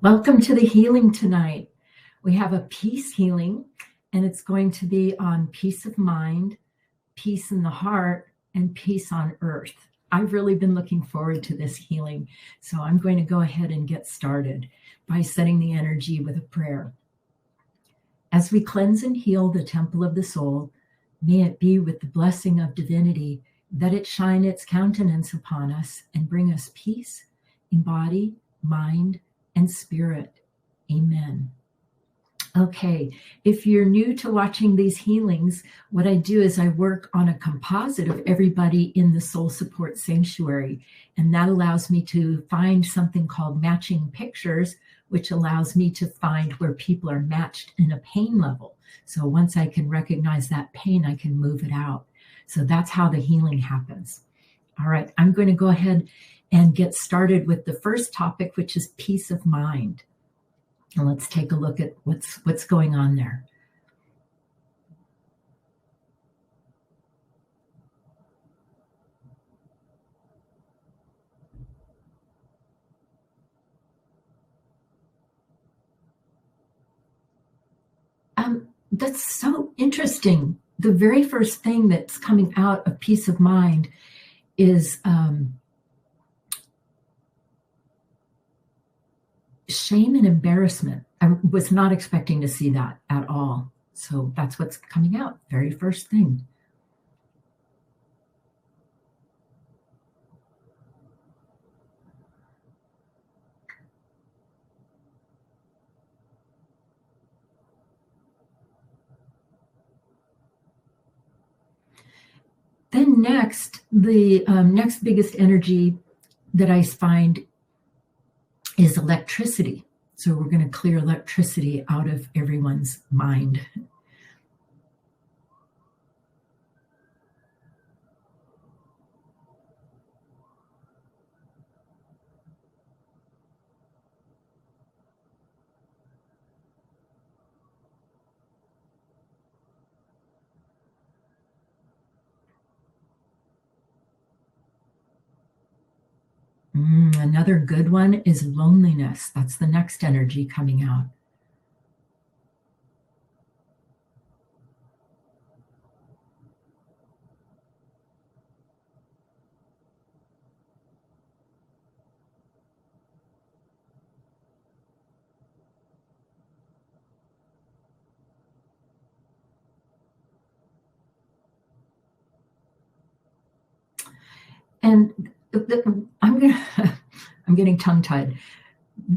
Welcome to the healing tonight. We have a peace healing, and it's going to be on peace of mind, peace in the heart, and peace on earth. I've really been looking forward to this healing, so I'm going to go ahead and get started by setting the energy with a prayer. As we cleanse and heal the temple of the soul, may it be with the blessing of divinity that it shine its countenance upon us and bring us peace in body, mind, and spirit. Amen. Okay, if you're new to watching these healings, what I do is I work on a composite of everybody in the Soul Support Sanctuary, and that allows me to find something called matching pictures, which allows me to find where people are matched in a pain level. So once I can recognize that pain, I can move it out. So that's how the healing happens. All right, I'm going to go ahead and get started with the first topic, which is peace of mind. And let's take a look at what's going on there. That's so interesting. The very first thing that's coming out of peace of mind is shame and embarrassment. I was not expecting to see that at all. So that's what's coming out, very first thing. Then next, the next biggest energy that I find is electricity. So we're going to clear electricity out of everyone's mind. Another good one is loneliness. That's the next energy coming out. And I'm getting tongue-tied.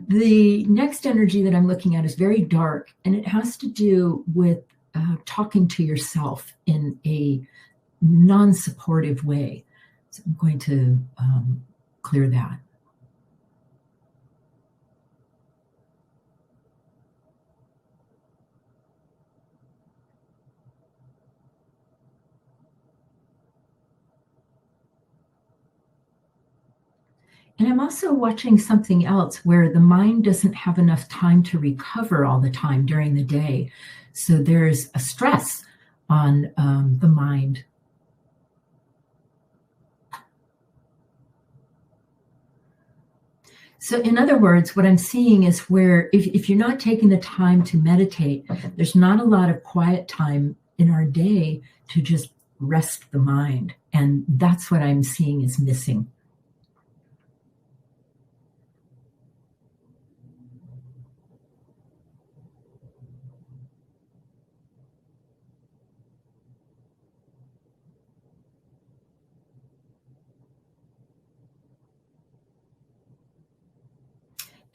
The next energy that I'm looking at is very dark, and it has to do with talking to yourself in a non-supportive way. So I'm going to clear that. And I'm also watching something else where the mind doesn't have enough time to recover all the time during the day. So there's a stress on the mind. So in other words, what I'm seeing is where if you're not taking the time to meditate, there's not a lot of quiet time in our day to just rest the mind. And that's what I'm seeing is missing.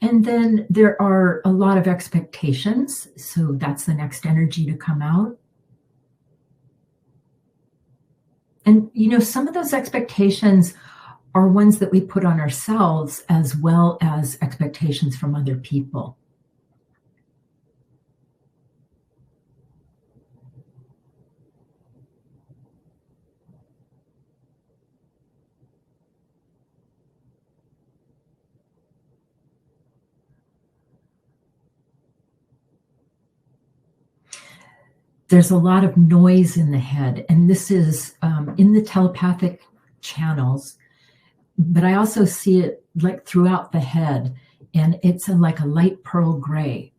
And then there are a lot of expectations. So that's the next energy to come out. And, some of those expectations are ones that we put on ourselves as well as expectations from other people. There's a lot of noise in the head, and this is in the telepathic channels, but I also see it like throughout the head and it's like a light pearl gray.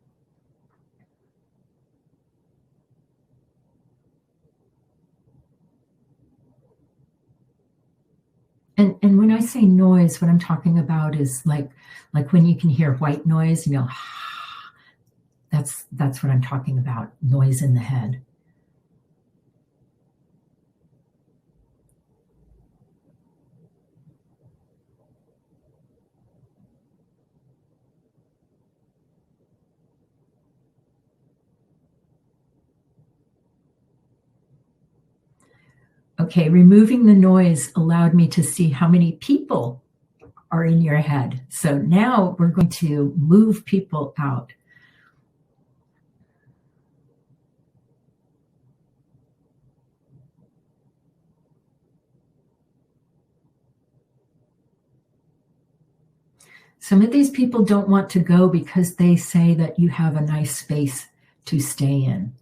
And when I say noise, what I'm talking about is like when you can hear white noise, that's what I'm talking about, noise in the head. Okay, removing the noise allowed me to see how many people are in your head. So now we're going to move people out. Some of these people don't want to go because they say that you have a nice space to stay in.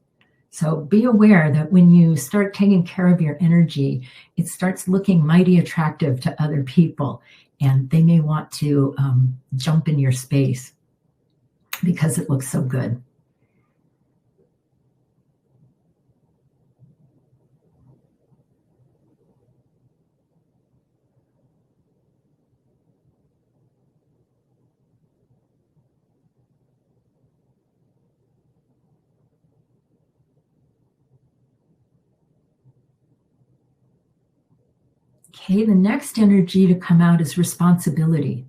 So be aware that when you start taking care of your energy, it starts looking mighty attractive to other people, and they may want to jump in your space because it looks so good. Okay, the next energy to come out is responsibility.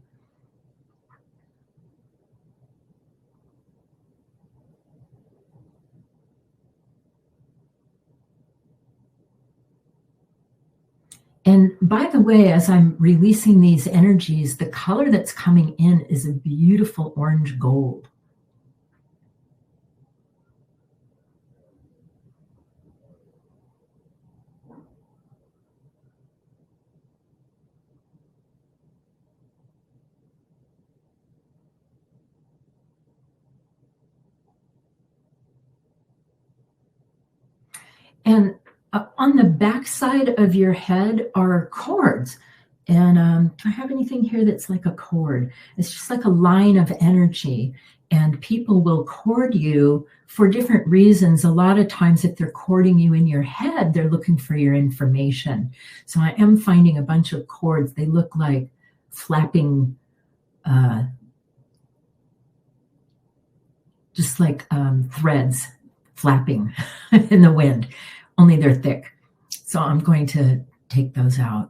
And by the way, as I'm releasing these energies, the color that's coming in is a beautiful orange gold. And on the back side of your head are cords. And do I have anything here that's like a cord? It's just like a line of energy. And people will cord you for different reasons. A lot of times, if they're cording you in your head, they're looking for your information. So I am finding a bunch of cords. They look like flapping, just like threads flapping in the wind, only they're thick. So I'm going to take those out.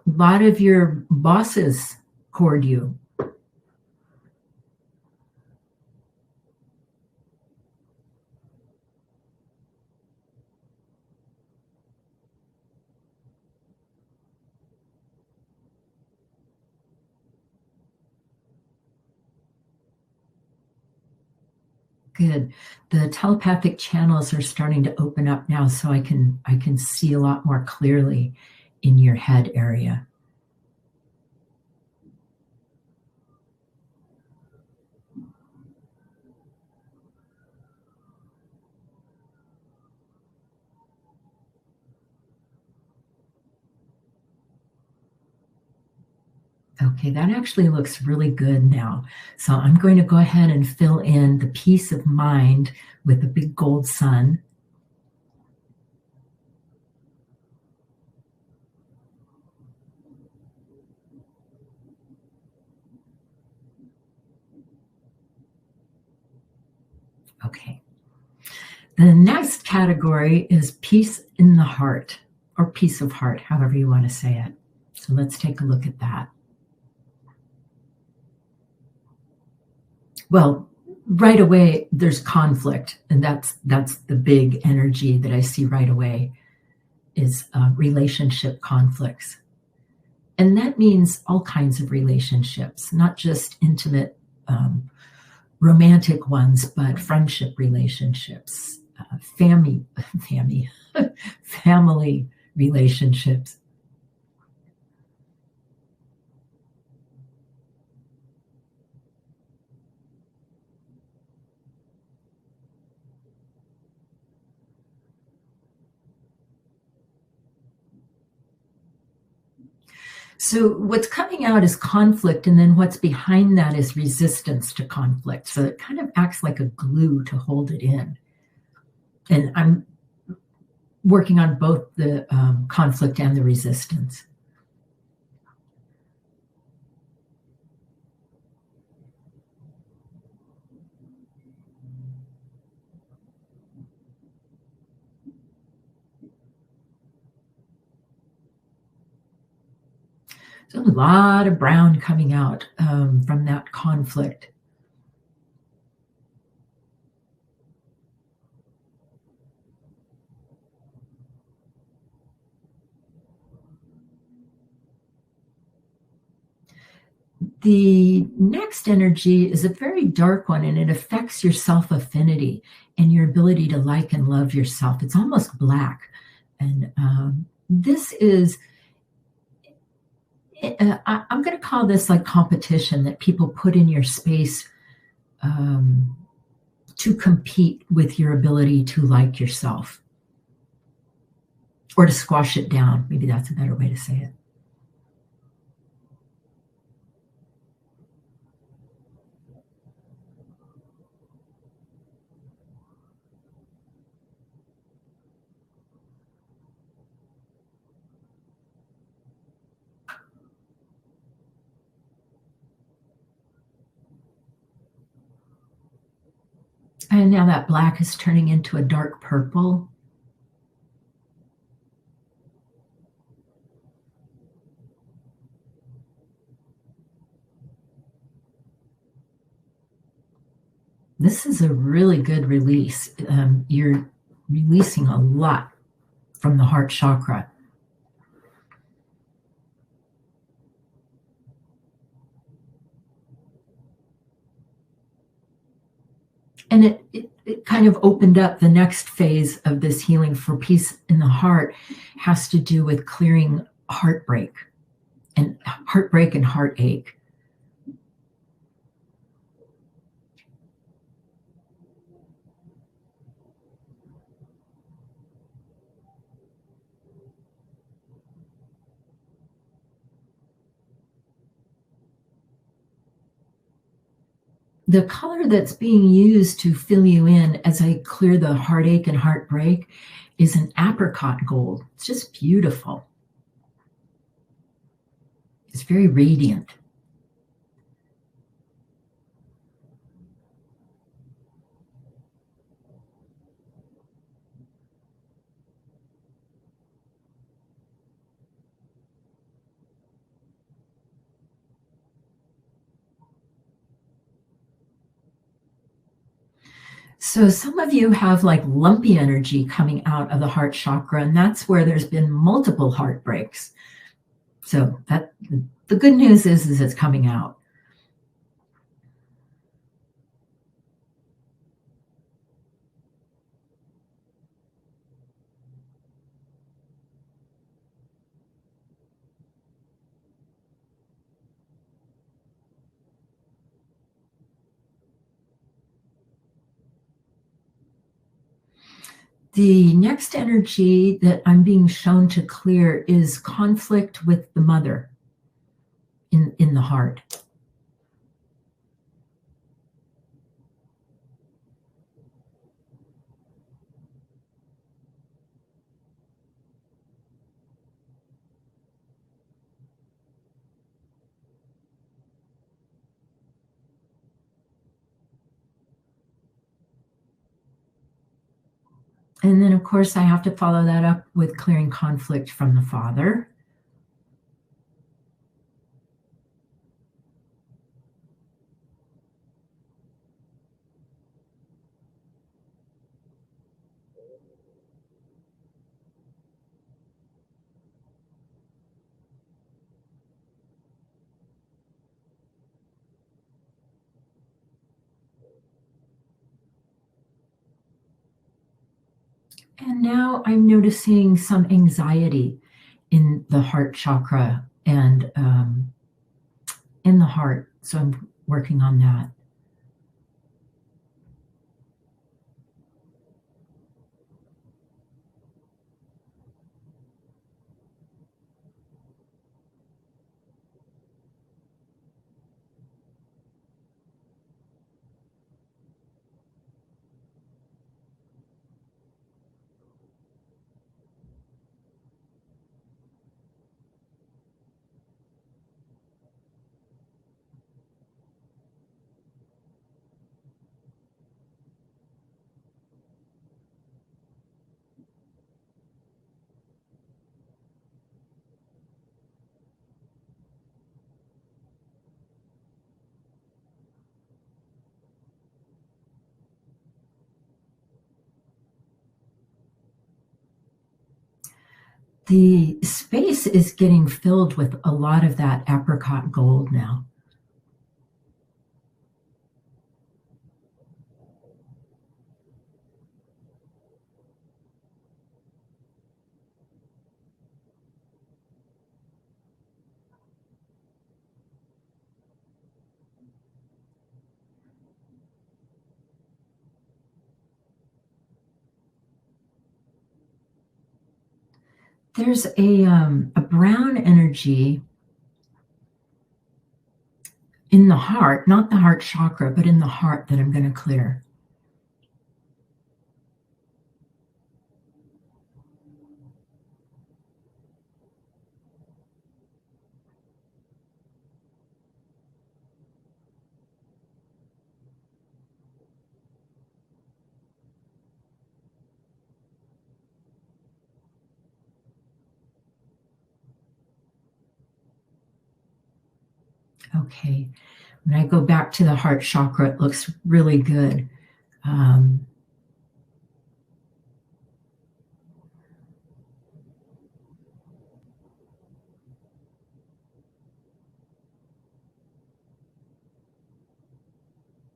A lot of your bosses cord you. Good. The telepathic channels are starting to open up now, so I can see a lot more clearly in your head area. Okay, that actually looks really good now. So I'm going to go ahead and fill in the peace of mind with the big gold sun. Okay. The next category is peace in the heart, or peace of heart, however you want to say it. So let's take a look at that. Well, right away, there's conflict, and that's the big energy that I see right away is relationship conflicts. And that means all kinds of relationships, not just intimate romantic ones, but friendship relationships, family relationships. So what's coming out is conflict, and then what's behind that is resistance to conflict. So it kind of acts like a glue to hold it in. And I'm working on both the conflict and the resistance. So a lot of brown coming out from that conflict. The next energy is a very dark one, and it affects your self affinity and your ability to like and love yourself. It's almost black. And this is, I'm going to call this like competition that people put in your space to compete with your ability to like yourself or to squash it down. Maybe that's a better way to say it. And now that black is turning into a dark purple. This is a really good release. You're releasing a lot from the heart chakra. And it kind of opened up the next phase of this healing for peace in the heart has to do with clearing heartbreak and heartache. The color that's being used to fill you in as I clear the heartache and heartbreak is an apricot gold. It's just beautiful. It's very radiant. So some of you have like lumpy energy coming out of the heart chakra, and that's where there's been multiple heartbreaks. So that the good news is it's coming out. The next energy that I'm being shown to clear is conflict with the mother in the heart. And then, of course, I have to follow that up with clearing conflict from the father. And now I'm noticing some anxiety in the heart chakra and in the heart. So I'm working on that. The space is getting filled with a lot of that apricot gold now. There's a brown energy in the heart, not the heart chakra, but in the heart that I'm going to clear. Okay. When I go back to the heart chakra, it looks really good.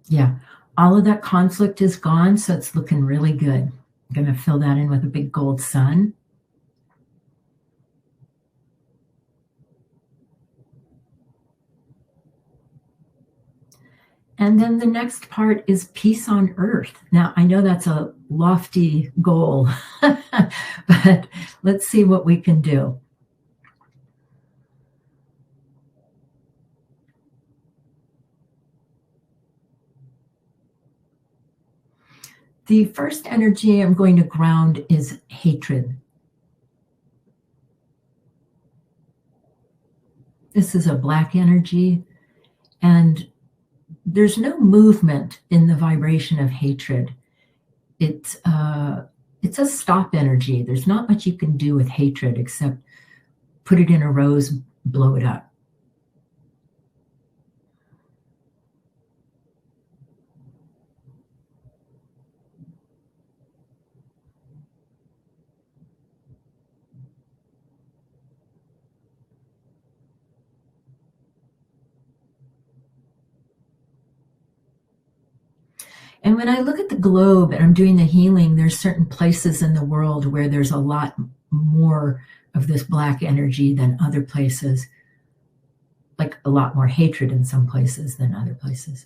Yeah, all of that conflict is gone, so it's looking really good. I'm going to fill that in with a big gold sun. And then the next part is peace on earth. Now, I know that's a lofty goal, but let's see what we can do. The first energy I'm going to ground is hatred. This is a black energy, and there's no movement in the vibration of hatred. It's a stop energy. There's not much you can do with hatred except put it in a rose, blow it up. And when I look at the globe and I'm doing the healing, there's certain places in the world where there's a lot more of this black energy than other places, like a lot more hatred in some places than other places.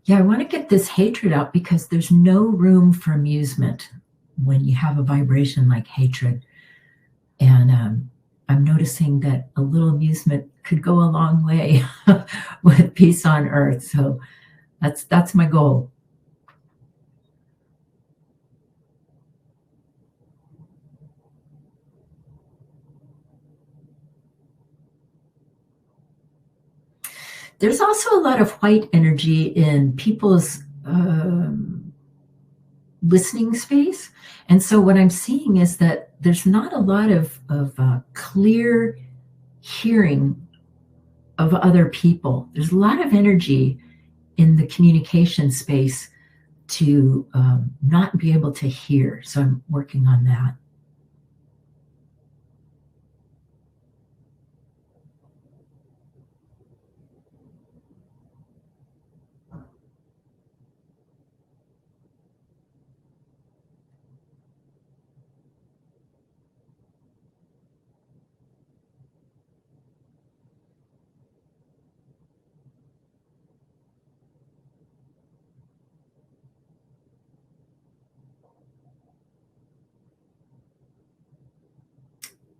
Yeah, I want to get this hatred out because there's no room for amusement when you have a vibration like hatred. And I'm noticing that a little amusement could go a long way with peace on earth. So that's my goal. There's also a lot of white energy in people's listening space. And so what I'm seeing is that there's not a lot of clear hearing of other people. There's a lot of energy in the communication space to not be able to hear. So I'm working on that.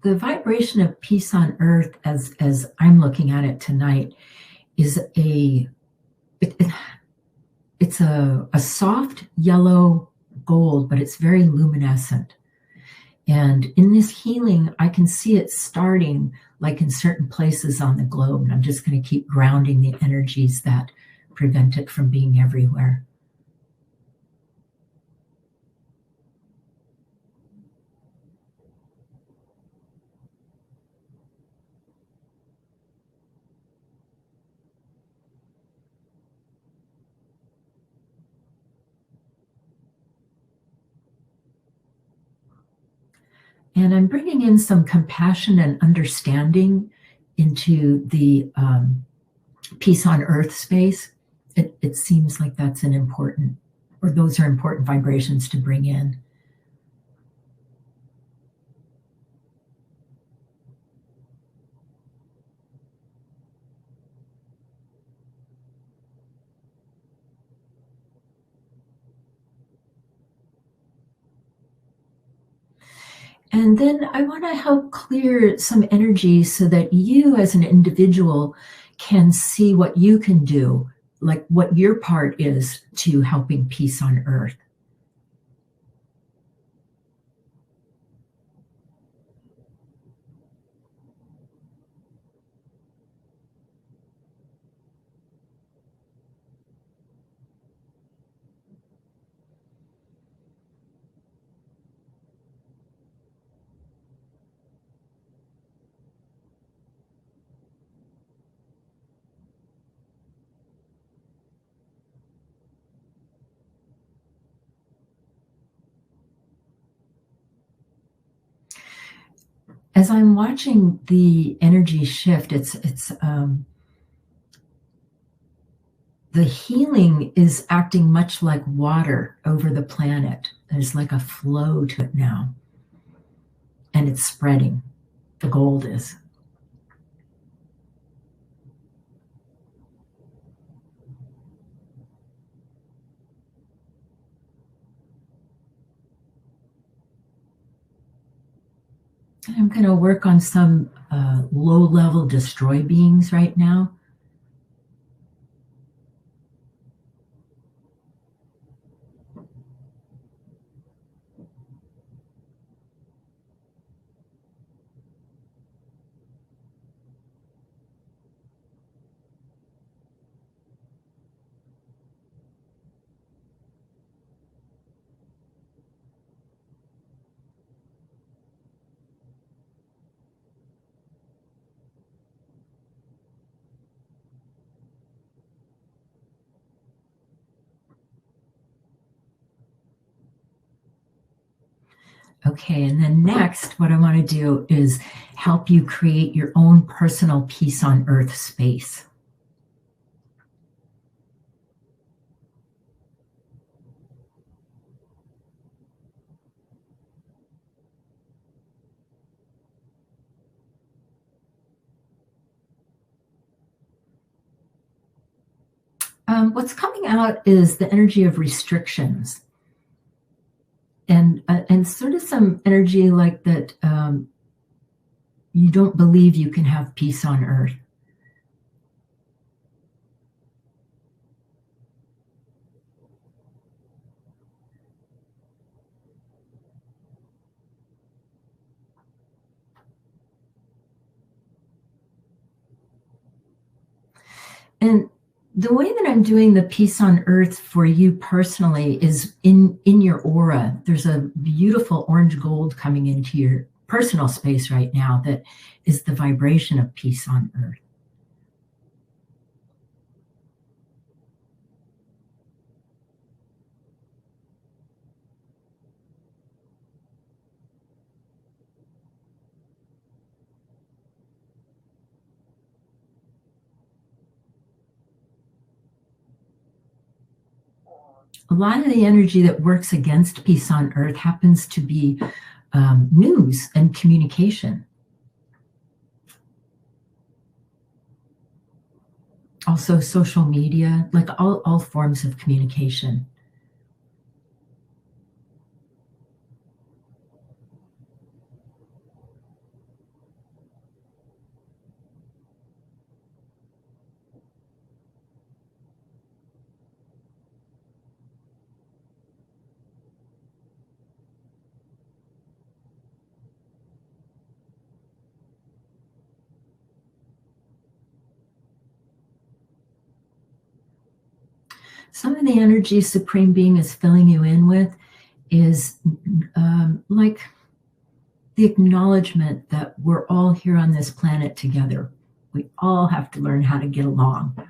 The vibration of peace on earth, as I'm looking at it tonight, is it's a soft yellow gold, but it's very luminescent. And in this healing, I can see it starting like in certain places on the globe. And I'm just going to keep grounding the energies that prevent it from being everywhere. And I'm bringing in some compassion and understanding into the peace on earth space. It seems like that's an important, or those are important vibrations to bring in. And then I want to help clear some energy so that you as an individual can see what you can do, like what your part is to helping peace on earth. As I'm watching the energy shift, the healing is acting much like water over the planet. There's like a flow to it now, and it's spreading. The gold is. I'm going to work on some low-level destroy beings right now. Okay, and then next, what I want to do is help you create your own personal peace on earth space. What's coming out is the energy of restrictions, and sort of some energy like that. You don't believe you can have peace on earth. And the way that I'm doing the peace on earth for you personally is in your aura. There's a beautiful orange gold coming into your personal space right now that is the vibration of peace on earth. A lot of the energy that works against peace on earth happens to be news and communication. Also social media, like all forms of communication. Some of the energy Supreme Being is filling you in with is like the acknowledgement that we're all here on this planet together. We all have to learn how to get along.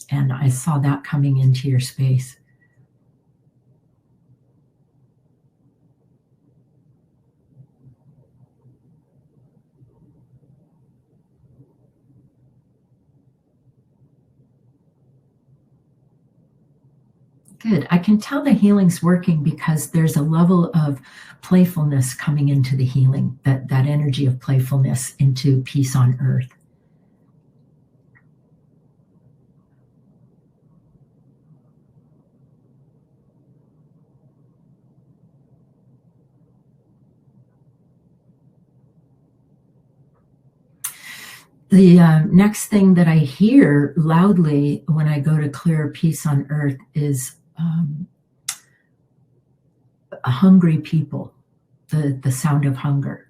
And I saw that coming into your space. Good. I can tell the healing's working because there's a level of playfulness coming into the healing, that energy of playfulness into peace on earth. The next thing that I hear loudly when I go to clear peace on earth is hungry people, the sound of hunger.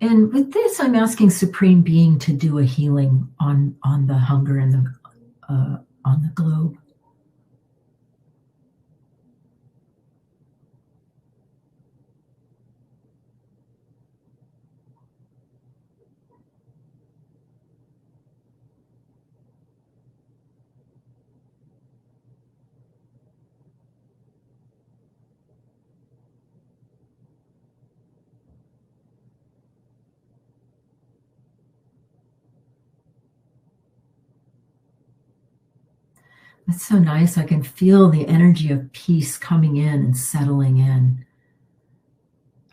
And with this, I'm asking Supreme Being to do a healing on the hunger and on the globe. That's so nice. I can feel the energy of peace coming in and settling in.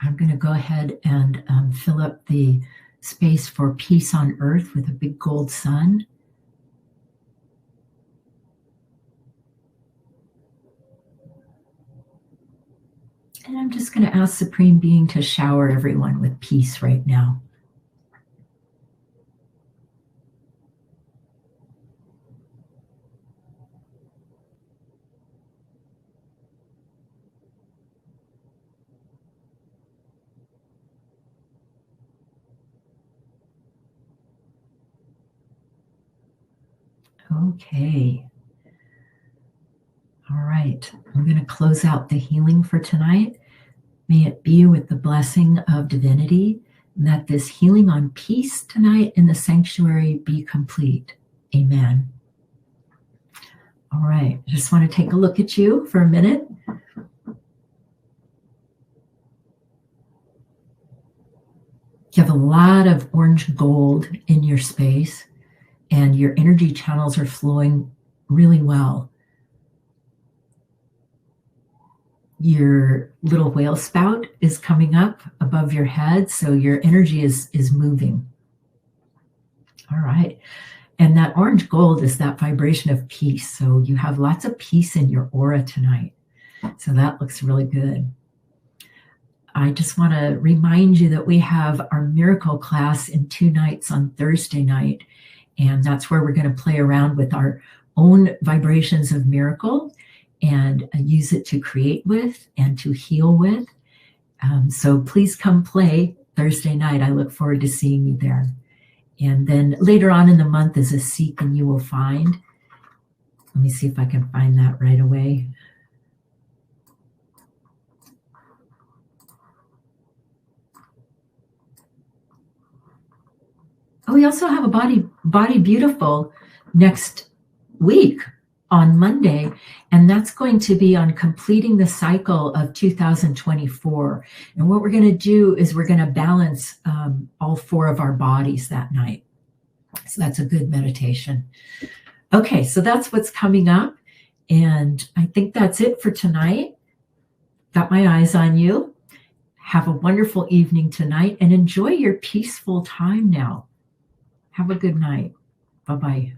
I'm going to go ahead and fill up the space for peace on earth with a big gold sun. And I'm just going to ask Supreme Being to shower everyone with peace right now. Okay. All right. I'm going to close out the healing for tonight. May it be with the blessing of divinity, and that this healing on peace tonight in the sanctuary be complete. Amen. All right. I just want to take a look at you for a minute. You have a lot of orange gold in your space, and your energy channels are flowing really well. Your little whale spout is coming up above your head, so your energy is moving. All right. And that orange gold is that vibration of peace. So you have lots of peace in your aura tonight. So that looks really good. I just want to remind you that we have our miracle class in 2 nights on Thursday night. And that's where we're going to play around with our own vibrations of miracle and use it to create with and to heal with. So please come play Thursday night. I look forward to seeing you there. And then later on in the month is a Seek and You Will Find. Let me see if I can find that right away. Oh, we also have a Body Beautiful next week on Monday, and that's going to be on completing the cycle of 2024. And what we're going to do is we're going to balance all 4 of our bodies that night. So that's a good meditation. Okay, so that's what's coming up. And I think that's it for tonight. Got my eyes on you. Have a wonderful evening tonight and enjoy your peaceful time now. Have a good night. Bye-bye.